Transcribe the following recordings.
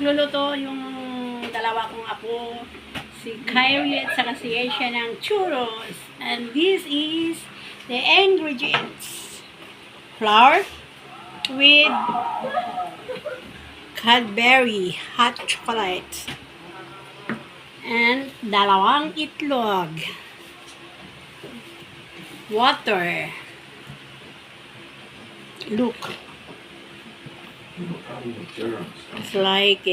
magluluto yung dalawa kong apo, si Kyrie at saka si Asia ng churros. And this is the ingredients. Flour with Cadbury hot chocolate and dalawang itlog. Water. Look. It's like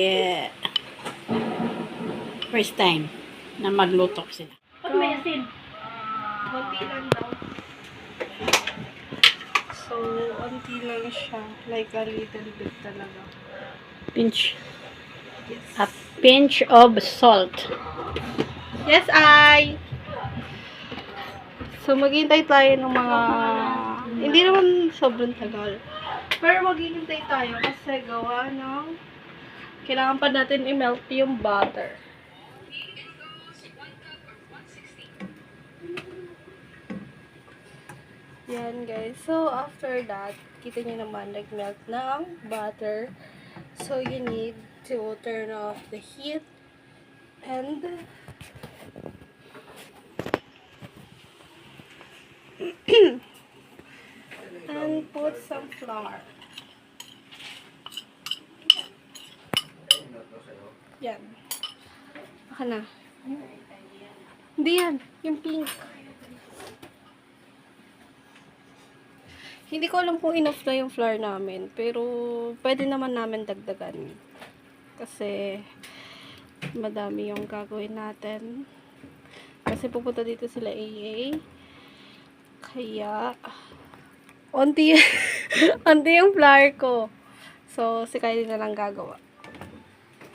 first time na magluto sila. Ba't may asin? Konti lang daw. So, konti lang siya. Like a little bit talaga. Pinch. Yes. A pinch of salt. Yes, I! So, maghintay tayo ng mga... Hindi naman sobrang tagal. Pero maghihintay tayo kasi gawa ng... Kailangan pa natin i-melt yung butter. Yan, guys. So, after that, kita nyo naman, nag-melt ng butter. So, you need to turn off the heat and put some flour. Yan. Baka na. Hindi yan. Yung pink. Hindi ko alam kung enough na yung flour namin. Pero, pwede naman namin dagdagan. Kasi, madami yung gagawin natin. Kasi pupunta dito sila AA. Kaya, onti, onti yung flour ko. So, si Kylie na lang gagawa.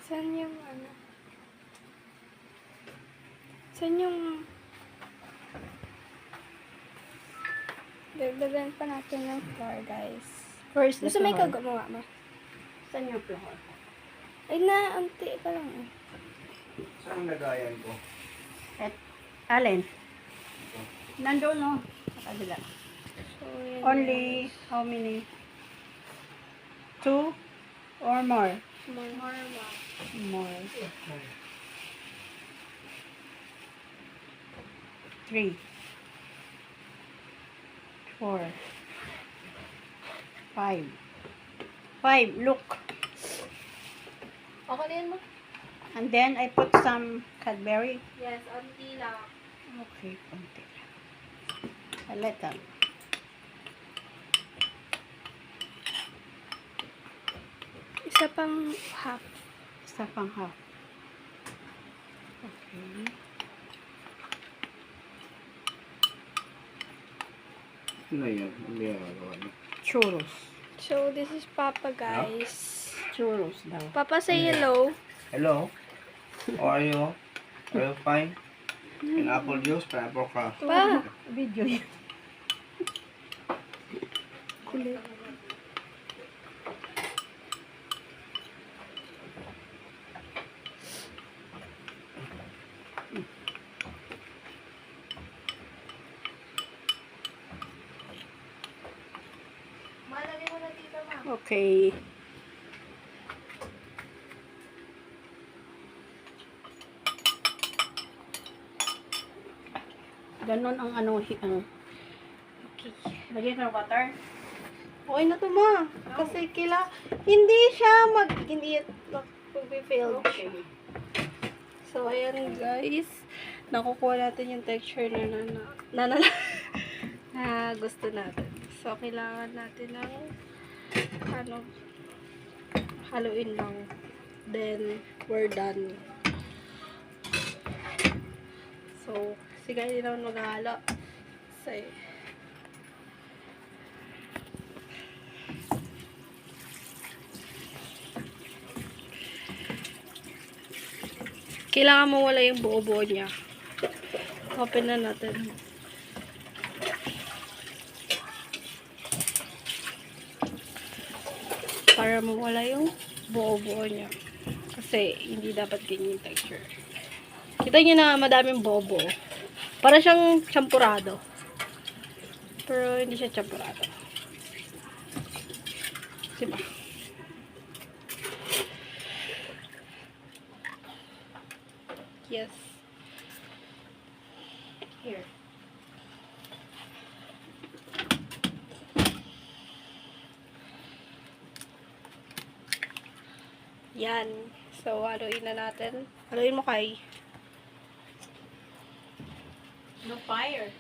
Saan yung ano? Saan yung... Dagdagan pa natin ng flour, guys. First, Gusto may kagawa mo? Saan yung flour? Ay na, onti pa lang. Saan nagayan ko? At, alin? Nandun, no? Sa kabila. So, yan, Only, how many? 2 or more? More. More. 3 4 5 5, look. Okay na yan mo? And then I put some Cadbury. Yes, onti lang. Okay, konti. A little. Isa pang half. Isa pang half. Okay. Ano yan? Ano yan nagawa niya? Churros. So, this is Papa, guys. Churros daw. Papa, say hello. Hello? How are you? Are you fine? Pineapple juice, pineapple craft. Pa! Video yun. Kulit. Malagay mo na dito, ma. Okay. Ganon ang ano, ang Okay. lagyan ka ng water. Okay na to, ma. Kasi hindi siya mag-fail siya. So, ayan, guys. Nakukuha natin yung texture na gusto natin. So, kailangan natin ng haluin lang. Then, we're done. So, si guys, hindi naman maghahalo. So, kailangan mawala yung buo-buo niya. Open na natin. Para mawala yung buo-buo niya. Kasi hindi dapat ganyan yung texture. Kita nyo na madaming buo-buo. Para siyang champurado. Pero hindi siya champurado. Diba? Yes. Here. Yan. So, haluin na natin. Haluin mo, Kai. No fire.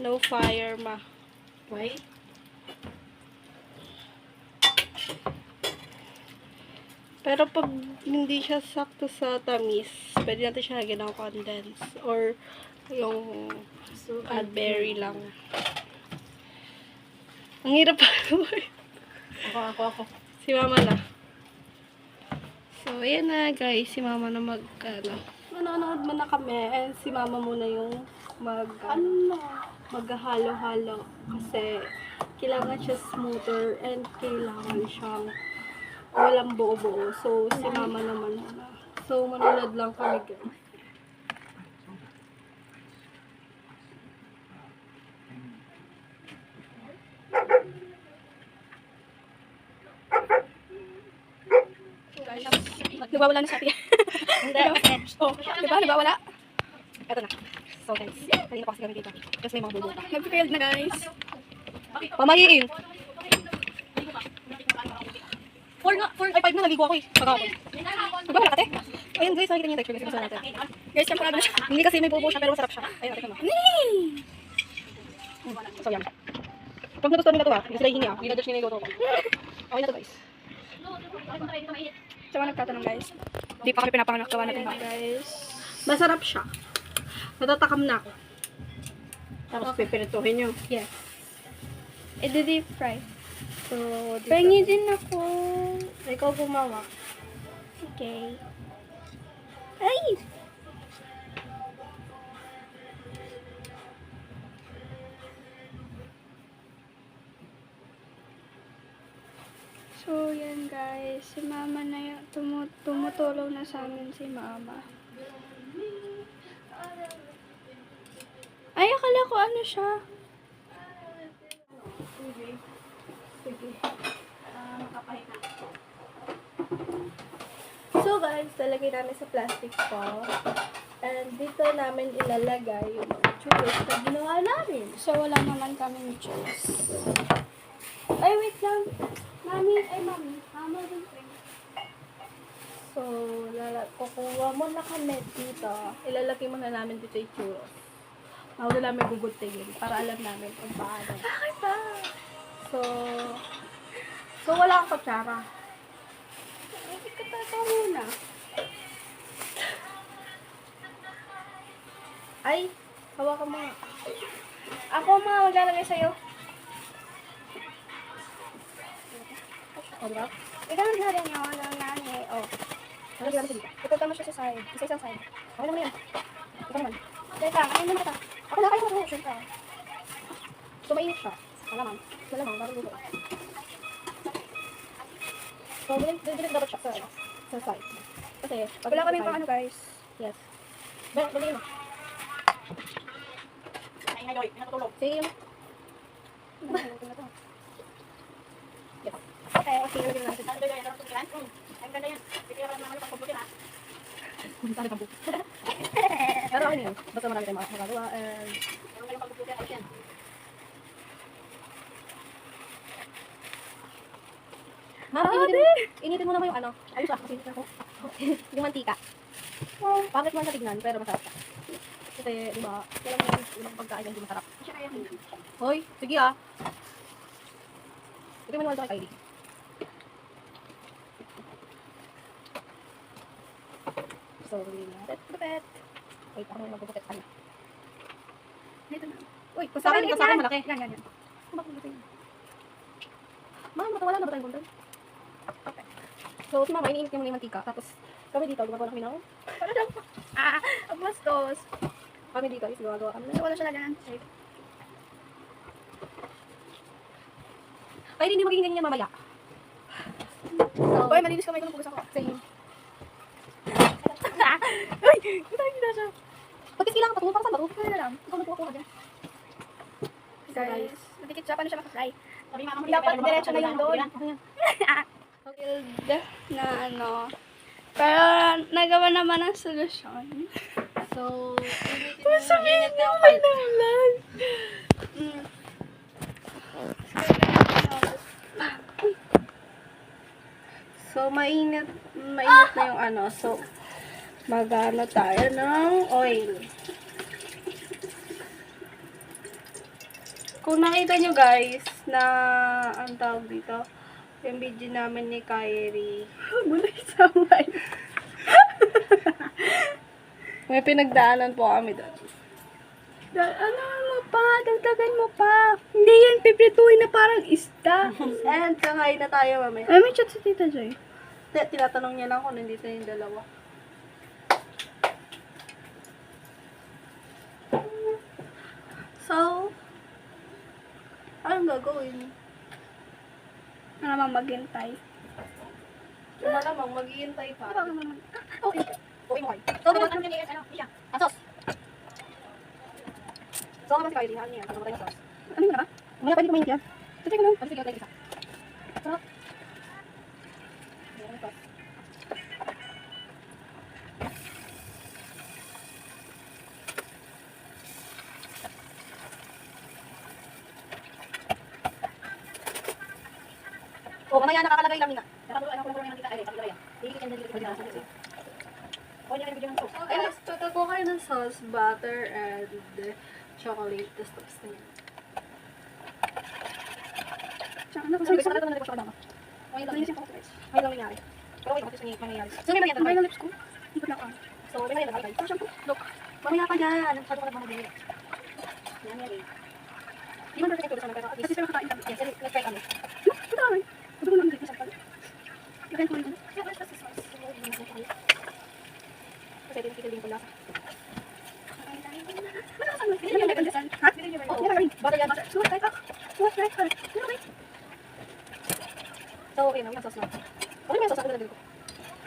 No fire, ma. Why? Pero pag hindi siya sakto sa tamis, pwede natin siya lagyan ng condense. Or yung Cadbury lang. Ang hirap pa. Ako. Si mama na. So, ayan na guys. Si mama na manonood mo na kami. And si mama muna yung maghahalo-halo. Kasi kailangan siya smoother and kailangan siyang walang buo-buo. So, si mama naman muna. So, manonood lang kami guys. Nagwawala na siya. Hindi. Oh, diba? Nagwawala? Eto na. So guys, kanina pa kasi kami dito. Kasi may mga bubo. Nag-failed na guys. Pamahiin. 4 ay 5 na naligo ako eh. Pagkakapon. Nagwawala ka te? Ayun guys, nakikita niyo yung texture guys. Gusto natin. Guys, temporada na siya. Hindi kasi may bubo siya pero masarap siya. Ayun, nakita mo. So yan. Pag nagustuhan nila ito hindi sila hihingi Hindi na-judge nila yung luto ko. Okay na to guys. Sa mga nagtatanong guys. Hindi pa kami pinapanganak gawa natin guys. Masarap siya. Natatakam na ako. Tapos pipirituhin nyo. Yes. I-deep fry. So, pengi din ako. Ikaw gumawa. Okay. Ay! So, yan guys. Si mama na yung tumutulong na sa amin si mama. Ay, akala ko ano siya. Sige. Makapahinga. So guys, lalagay namin sa plastic po. And dito namin ilalagay yung mga churros na ginawa namin. So wala naman kaming choice. Ay, wait lang. Mami. Mama din po. So, kukuha mo na kami dito. Ilalagay muna namin dito yung churros. Wala namin gugutingin para alam namin kung paano. Bakit ba? So wala akong kutsara. Hindi ka tatawa muna. Ay, hawakan mo nga. Ako mga maglalagay sa'yo. O, diba? Ikaw naglagay niyo ng nani. O. Nalagyan mo dito. Ipagka mo siya sa side. Isa-isang side. Okay naman yan. Ikaw naman. Teka, ayun naman kita. Ako na kayo mag-reaction ka. So, mainit siya. Malamang, bago luto. So, bilhin dapat siya sa side. Kasi, wala kami pang ano guys. Yes. Bilhin mo. Ay, ngayon. Pinatutulog. Sige mo. Okay, lagyan natin. Ang ganda yan. Ang ganda yan. Sige lang naman yung pagpuputin ha. Sali kampo. Pero okay yun. Basta marami tayong magagawa. Ang ganda yung pagpuputin ha. Yan. Mama, initin mo naman yung ano. Ayos ah, kasi ako. Yung mantika. Pangit man sa tignan, pero masarap siya. Kasi, di ba, walang pagkain na hindi masarap. Hoy, sige ah. Ito yung manual sa kay Kylie. So, gupit. Wait, ako na magpupukit ka na. Uy, sa akin malaki. Yan. Mama, wala na ba tayong bundal? Okay. So, si mama, iniinit niya muna yung mantika. Tapos, kami dito, gumagawa na kami ng... Para lang po. Ang bastos. Kami dito, is gumagawa kami. Wala siya lagyan. Ay, hindi magiging ganyan yan mamaya. So, boy, malinis kamay ko ng pugas ako. Same. Uy! Matay na siya. Pagkis kailangan patungo, para saan ba? Kaya na lang. Ikaw nagkukuha dyan. Guys, nadikit siya. Paano siya makafly? Dapat diretso na yung doon. Build na ano, Pero nagawa naman ang solusyon. So, Sabihin niyo okay na vlog. So, mainit na yung ano. So, magano tayo ng oil. Kung nakita nyo guys, na, ang tawag dito, yung video namin ni Kyrie, mula sa mic. May pinagdaanan po kami doon. Ano mo pa? Dagdagan mo pa. Hindi yan, piprituhin na parang isda. And kakain na tayo mamaya. Ay, may chat si Tita Joy. Tinatanong niya lang kung nandito yung dalawa. So, anong gagawin? Malamang maghintay. Malamang maghihintay pa. Okay. Okay mo kayo. So, ano niya ano? Iya. Asos. So, ano ba si Kylie? Ano niya? Ano ba tayo sauce? Ano yun na ba? Umaya, pwede kumain yan. Sige ko lang. Sige ko tayo isa. Sarap. Ayan, sauce. Oh, mamaya nakakalagay lang na. Nakapuluan ako ng tita. Ay, kapilagay yan. Hihigit yan dito. Oh, yan yung video ng sauce. Guys, tatago kayo ng sauce, butter, and chocolate. Tapos na yan. Tsaka na, kasi gusto ko na nalipos ako daw. Okay lang yung sauce, guys. Okay lang nangyari. Pero okay, bakit yung mangyayari? So, may merienda. Okay lang lips ko. Ikot lang ako. So, may merienda. Okay. Oh, shampoo. Look. Mamaya pa dyan. Sabi ko na mamabili. Yan, yan. Di man perfect ito sa mga pero at least. Kasi pero kakain kami. Yes, nag-try kami. Ito kami. Ito ko lang dito sa pala. Lagyan ko rin. Kaya wala sa sauce. Kasi din kita din ko lasa. Ha? Oh, butter yan. Suwat, right? Suwat, right? So, okay na. May sauce na. Okay, may sauce na nilagay ko.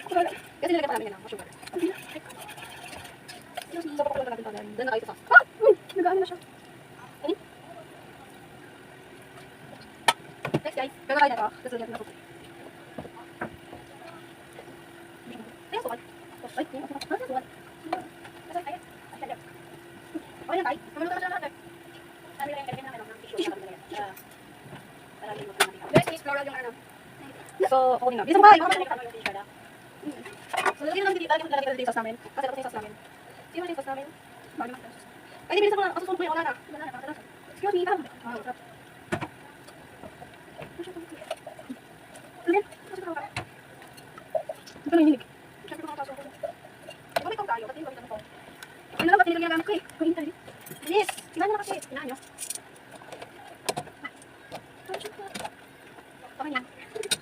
Kasi nilagyan pa namin yan. Sugar. So, papakulo na natin pa. Then, nakain sa sauce. Ah! Nag-ano na siya. Ano? Next, guys. Kakain na ito. Tapos lagyan natin na ay, suwat. Ay, suwat. Okay na tayo. Mamulo ka na siya natin. Sabi lang yung kanya namin ng tissue. Guys, please, floral yung ano. So, okay na. Isang bahay. So, lagyan lang dito. Lagyan dito yung sauce namin. Kasi tapos yung sauce namin. Sino yung sauce namin? Bakit naman sauce? Ay, di, bilisan ko na. Asus mo yung wala na. Wala na. Excuse me, come. Ah, what's up? Lagyan. Ito lang yung hinig. Siyempre mga kaso ko. Diba may tayo? Pati yung gamitan ko. Ano lang, pati nilagyan nagamit ko eh. Kuhin tayo. Bilis! Kinahan nyo na kasi. Kinahan nyo. Pakan yan.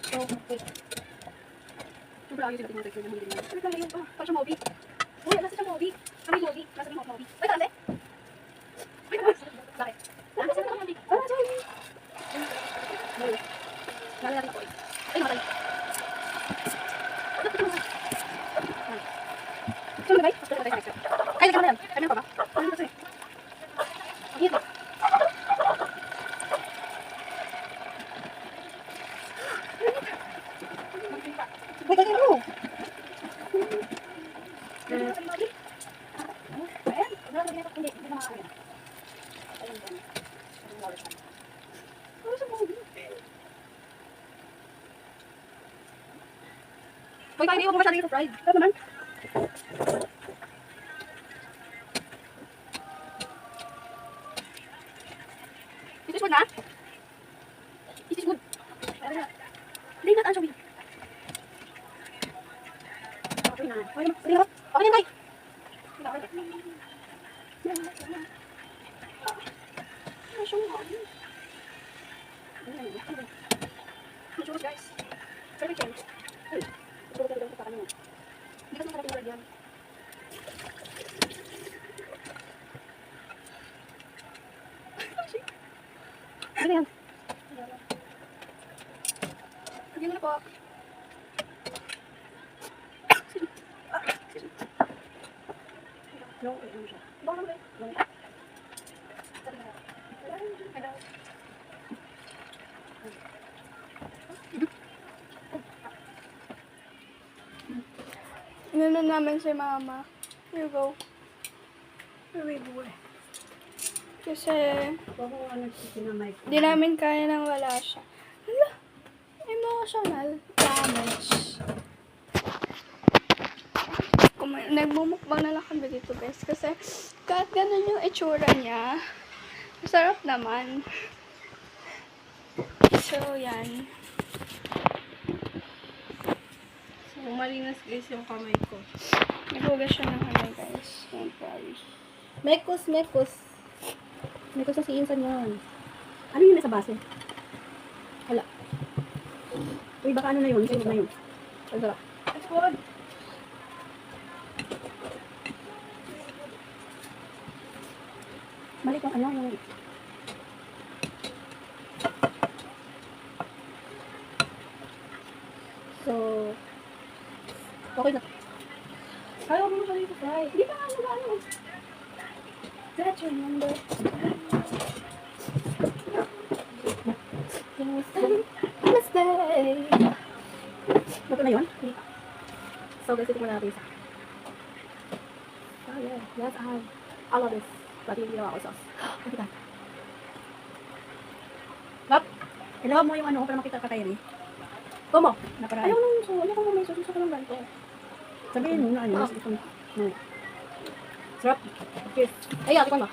So, wait. Super ayos yung texture ng hindi naman. Ano lang yun? Parang siya Moby. Uy, nasa siya Moby. Kami Moby. Nasa siya Moby. Ay, tarante! Bakit? Nasa siya Moby. Ah, siya Moby. Lalo natin ako eh. Ay, matay. So, nagay? Ay, lagyan mo na yan. Kami pa ba? Ano kasi? Ang hit. Wait, lagyan mo. Wait, hindi mo masyadong ito fried. Ano naman? Is this good na? Is this good? Hindi na, anchovy. Okay na. Okay na. Okay na. Okay na. Guys. Perfect change. Hindi kasi masarap yung bread yan. Ano yan? Lagyan mo na po. No, ano siya? Baka naman eh. No. Hello. Ano namin si mama. Here you go. Very good. Kasi, Kung ano sinamay ko. di namin kaya nang wala siya. Hala, emotional damage. Nagmumukbang na lang kami dito, best. Kasi, kahit ganun yung itsura niya, masarap naman. So, yan. So, malinis guys yung kamay ko. Naghugas siya ng kamay, guys. Don't worry. Mekos. Mekos na si Insan yan. Ano yun nasa base? Hala. Uy, baka ano na yun? Sunog na yun. Ang sarap. It's good. Balik yung ano, yung... So... Okay na. Ayaw mo siya dito, fry. Hindi pa nga ano. That's your number. Namaste! Luto na yun? So guys, ito muna natin isa. Oh yeah, yes, I love this. Pati hindi naman ako sauce. Ano ka? Lap! Ilawag mo yung ano para makita ka tayo eh. Kumo! Naparaan. Ayaw nung so. Ayaw ko may sauce. Gusto ko lang ganito. Sabihin mo na ano. No. Sarap. Cheers. Ay, tikman mo.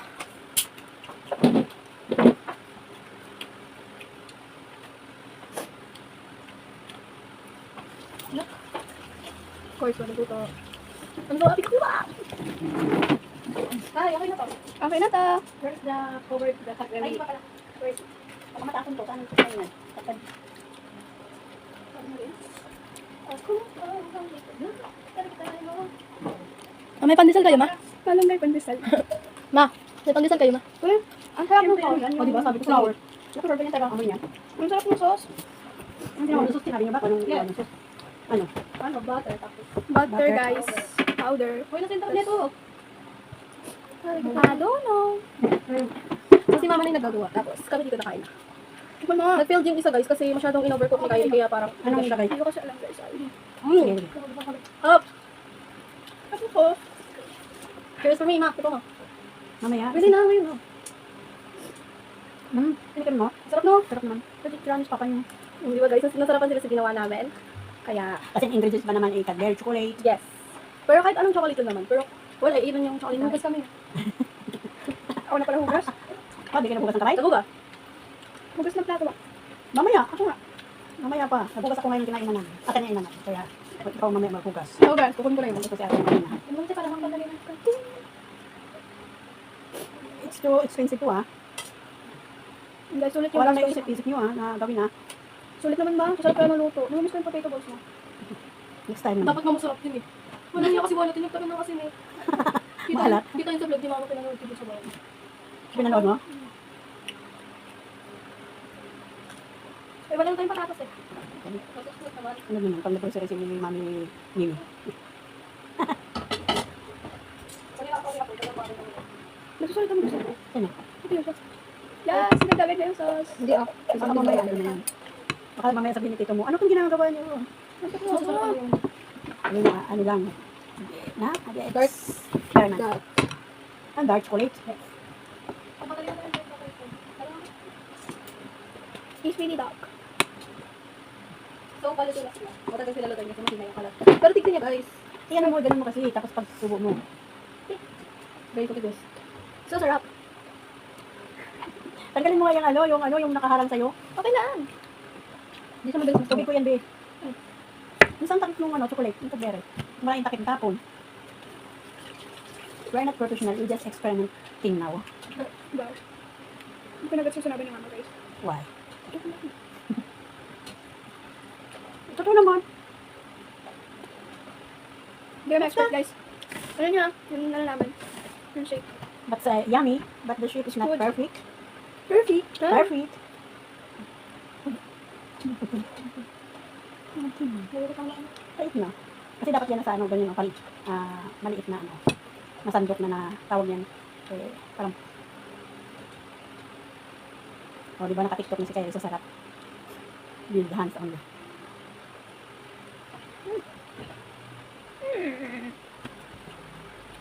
Of course, wala dito. Ano ba? Apik ko ba? Ay, okay na to. Okay na to. Where's the cover the cut? Ay, iba pala. Where's? Baka matapon to. Saan ito sa inyo? Tatad. May pandesal kayo, ma? Malam may pandesal. Ma, may pandesal kayo, ma? Uy, ang sarap ng Siyempre, sauce. ano, o diba, sabi ko flour. Naka-flour ba niya talaga ang amoy niya? Ang sarap ng sauce. Ang ginawa ng sauce, sinabi niya ba? Anong ano, sauce? Ano? Ano, butter, tapos. Butter, guys. Powder. Uy, nasin tapos nito. I don't know. Kasi mama na yung nagagawa. Tapos, kami dito nakain na. Tikman mo. Nag-failed yung isa, guys, kasi masyadong in-overcook ni Kylie, kaya parang... Anong ilagay? Hindi ko kasi alam, guys. Ay. Sige, sige. Up! Ako ko. Cheers for me, ma. Ito mo. Mamaya. Pwede na ngayon, ha? Tinikin mo? Sarap, no? Sarap naman. Pwede crunch pa kayo. Di ba, guys? Nasarapan sila sa ginawa namin. Kaya, Kasi ang ingredients ba naman ay Cadbury chocolate. yes. Pero kahit anong chocolate naman. Pero, wala, even yung chocolate. Hugas kami. Ako na pala hugas. Oh, di ka nabugas ng kamay? Tago ba? Hugas ng plato ba? Mamaya, ako nga. Mamaya pa. Nabugas ako ngayon ng kinain naman. At kinain naman. Kaya, ikaw mamaya maghugas. Hugas. Kukun ko na yun. Ito kasi ako kanina. Yung para lang pala nila. It's too expensive to Guys, sulit yung Walang gusto. naisip-isip nyo na gawin Sulit naman ba? Masarap kaya maluto. Namiss ko yung potato balls mo. Next time naman. Dapat nga masarap din, eh. Wala niya kasi wala. Tinagtabi na kasi, eh. Mahalat? Kita yun sa vlog, di mama pinanood ko sa bahay. Pinanood mo? Eh, wala na tayong patatas, eh. Masusunod naman. Ano naman? Pag nag-grocery si Mami Mimi. Sorry ako. Nagsusulit naman gusto ko. Sino? Ito yung sauce. Yes, nagdagag na yung sauce. Hindi ako. Baka mamaya ano na yan. Baka mamaya sabihin ni tito mo, ano kung ginagawa niyo? Ano na, ano lang. Na? Dark. Kaya na. Dark. Ang dark chocolate. It's really dark. So, pala sila sila. Matagal sila lutuin kasi hindi na yung kalat. Pero tignan niya, guys. Iyan mo, ganun mo kasi. Tapos pag subo mo. Very good, guys. So sarap. Tanggalin mo nga yung nakaharang sa'yo. Okay lang. Hindi siya madalas tubig ko yan, be. Isang takip nung chocolate, yung Cadbury. Maraming takip tapon. We're not professional, we're just experimenting now. Wow. Hindi ko na yung sinabi ni mama, guys. Why? Totoo naman. Hindi kami expert, guys. Ano niya? Yung ano namin. Yung shape. But yummy, but the shape is not Good. perfect. Perfect. Perfect. Pait na. Kasi dapat yan sa ganyan, maliit na masandok na tawag yan. Parang, di ba naka-tiktok na si Kaya, sarap. Build hands only.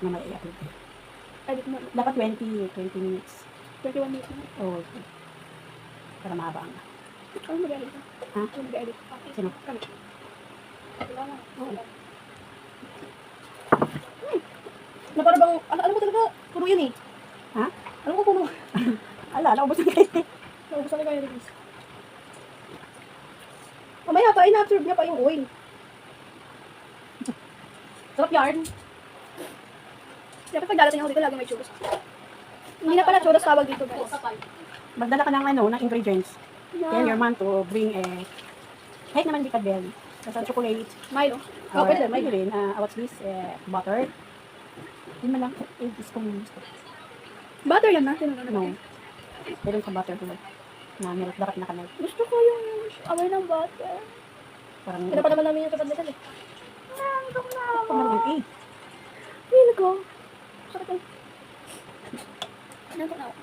Mamaya i-upload ko. Edit mo. Dapat 20 minutes. 21 minutes na. Oo. Para mahaba ang. Ano mag-edit ka? Ha? Ano mag-edit ka? Sino? Kami. Wala na. Oo. Na para bang, alam mo talaga, puro yun eh. Ha? Alam ko puno. Ala, naubos na kayo. Naubusan na kayo, Regis. Mamaya pa, ina-absorb niya pa yung oil. Sarap yarn. Dapat pag darating ako dito, lagi may churros. Hindi na pala churros tawag dito, guys. Magdala ka ng ng ingredients. Tell your mom to bring kahit naman di Cadbury. Basta chocolate. Milo. Or, pwede, may rin. What's this? Butter. Yun man lang. Spoon. Butter yan natin. No. Meron sa butter tuloy. Na milk. Dapat naka-milk. Gusto ko yung amoy ng butter. Parang, Kaya pa naman namin yung kapatid eh. Nandok na ako. Parang naman, Feel ko. Sakit eh. Nandok na ako.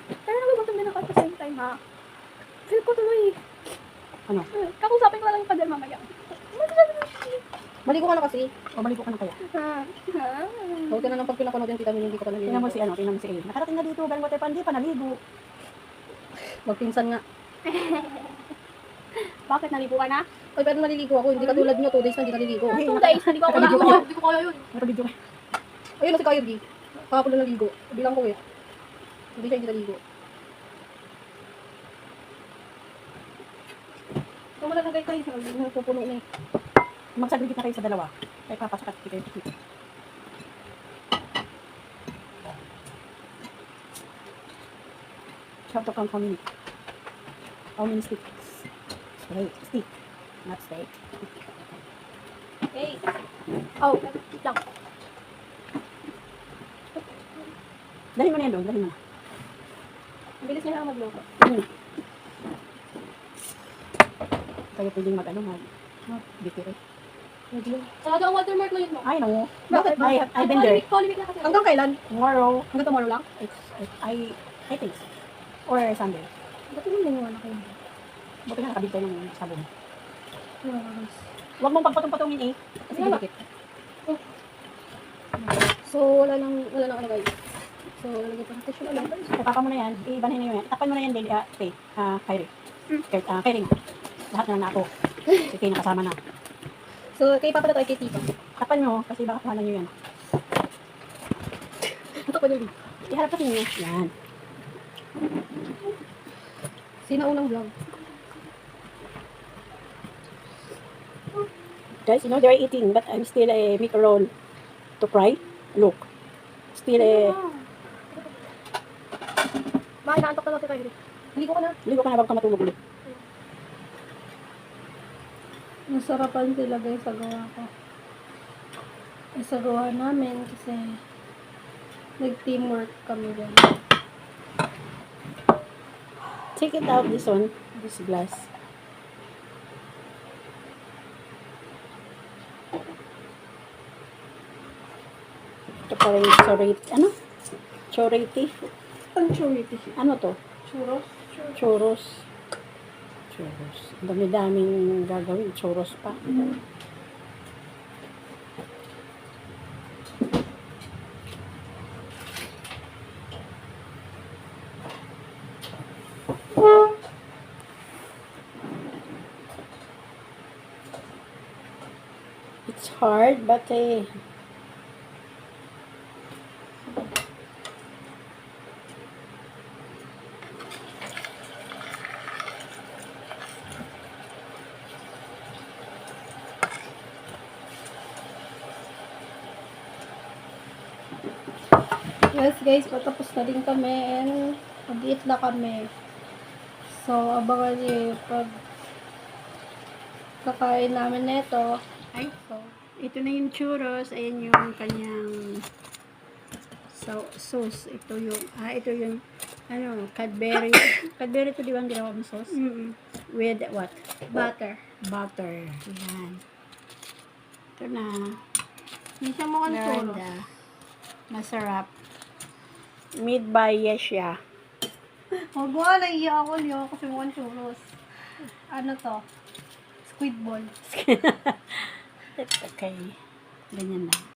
Pero nagugutom din ako at the same time, ha? Feel ko tuloy. Ano? Kakusapin ko na lang yung padel mamaya. Maligo ka na kasi. O balik ko na kaya. Huwag ka na lang pag pinapanood yung tita mo, hindi ko pa naligo. Tingnan mo si tingnan mo si A. Nakarating na dito. Galing water pan. Di pa naligo. Magpinsan nga. Bakit naligo ka na? Oy, pero naliligo ako. Hindi katulad nyo, 2 days na hindi naliligo. 2 days, hindi ko ako Nakabidyo naligo. ka. Hindi ko kaya yun. Nakabidyo ka. Ayun na si Kyle D. Kahapon na naligo. Bilang ko eh. Hindi siya hindi naligo. Ikaw wala na kayo kayo. Nagpupuno na eh. Magsagligit na kayo sa dalawa. Kaya papasok at kayo. How to count how many? How many sticks? Stick. Not steak. Okay. Oh, wait lang. Dali mo na yan doon. Dali mo na. Ang bilis niya lang magluto. Kayo pwedeng mag-bikiri. Talaga ang watermark na yun mo. I know. Bakit? I've been there. Holy week na kasi. Hanggang kailan? Tomorrow. Hanggang tomorrow lang? I think. Or Sunday. Ba't naman naniwala kayo? Buti nga nakabig tayo ng sabon. Wala ka guys. Huwag mong pagpatong-patongin eh. Kasi Wala. dikit. So, wala nang ano guys. So, lalagay pa ng tissue na lang. Tapapa mo na yan. Ibanin na yan. Tapan mo na yan, Deli. Kyrie. Kyrie. Lahat na ako. Si Kay nakasama na. So, kay Papa na tayo kay Tita. Tapan nyo, kasi baka kuhanan nyo yan. Ito pa nyo. Iharap kasi nyo. Yan. Sino unang vlog? Guys, you know they're eating, but I'm still make a roll to fry. Look. Still Bakit naantok na natin kayo? Hindi ko na. ligo ka na bago ka matulog ulit. Nasarapan sila guys sa gawa ko. Sa gawa namin kasi nag-teamwork kami dyan. Take it out, this one. This glass. Ito pa rin chorate. Ano? Chorate. Ang churity. Ano to? Churros? Churros. Churros. Ang dami-daming gagawin. Churros pa. It's hard, but Yes guys, patapos na din kami and mag-eat na kami. So, abangan niyo pag kakain namin nito. ay, ito na yung churros. Ayan yung kanyang sauce. Ito yung Cadbury. Cadbury to, di ba ang ginawa mo sauce? With what? Butter. Butter. Yan. Ito na. Hindi siya mukhang churros. Ganda. Masarap. Made by Yesha. Huwag mo nga, naiiyak ako niyo kasi mukhang churros. Ano to? Squid ball. It's okay. Ganyan lang.